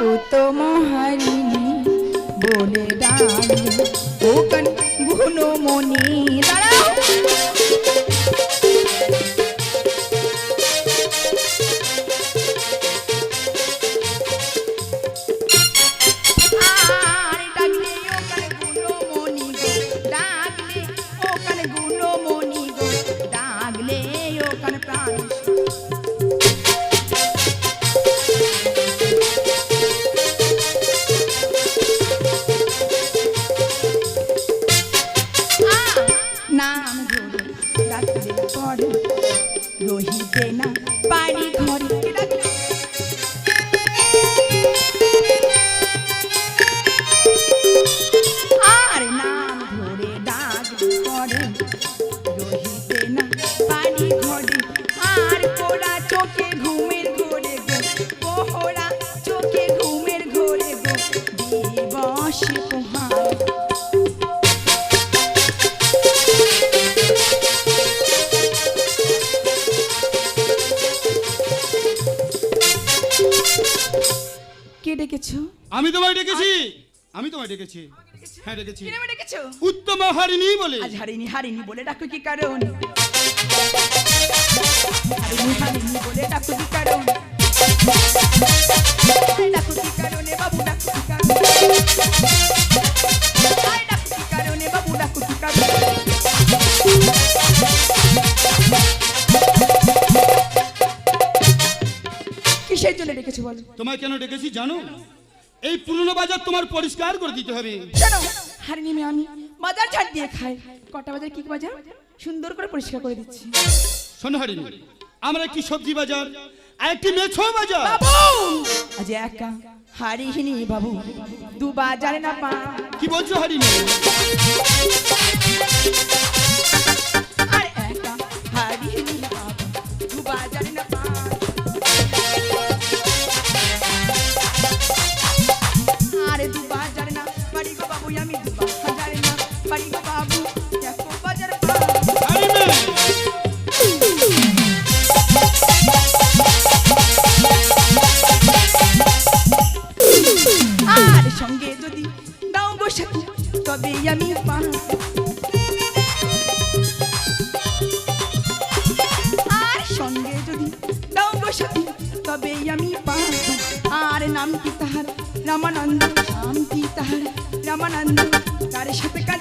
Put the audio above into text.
উত্তম হারিণী বলে ডাকলে ওখান গুণমণি দাঁড়াও রহিতে না বাড়ি ঘরে আর নাম ধরে ডাক করে রহিতে না বাড়ি ঘরে আর পোড়া চোখে ঘুমের ঘোরে গো পোহরা চোখে ঘুমের ঘোরে গো দিবস পোহার ডেকেছো আমি তোমায় ডেকেছি আমি তোমায় ডেকেছি হ্যাঁ ডেকেছি কি নামে ডেকেছো উত্তম হারিণী বলে আজ হারিণী হারিণী বলে ডাকো কি কারণ হারিণী হারিণী বলে ডাকো কি কারণ ডাকো কি কারণে বাবু ডাকো কি কারণে ডাকো কি কারণে বাবু ডাকো কি কারণে কিসের জন্য ডেকেছো বলো তোমায় কেন ডেকেছি জানো এই পুরনো বাজার তোমার পরিষ্কার করে দিতে হবে জানো হারিণী মেয়ে আমি বাজার ছাড় দিয়ে খাই কটা বাজার কি বাজার সুন্দর করে পরিষ্কার করে দিচ্ছি শোনো হারিণী আমরা একটি সবজি বাজার আর একটি মেছো বাজার বাবু আজ একা হারিণী বাবু দু বাজারে না পা কি বলছো হারিণী আর একা হারিণী বাবু দু বাজারে না পা আরে দু বাজারে না বাড়ি গো বাবু আমি দু বাজারে না বাড়ি গো বাবু দেখো বাজার পা আর সঙ্গে যদি দাও গো সাথী তবে আমি পা আর সঙ্গে যদি দাও গো সাথী তবে আমি পা আর নাম কি তাহার রামানন্দ নাম কি তাহার রামানন্দ তার সাথে কাজ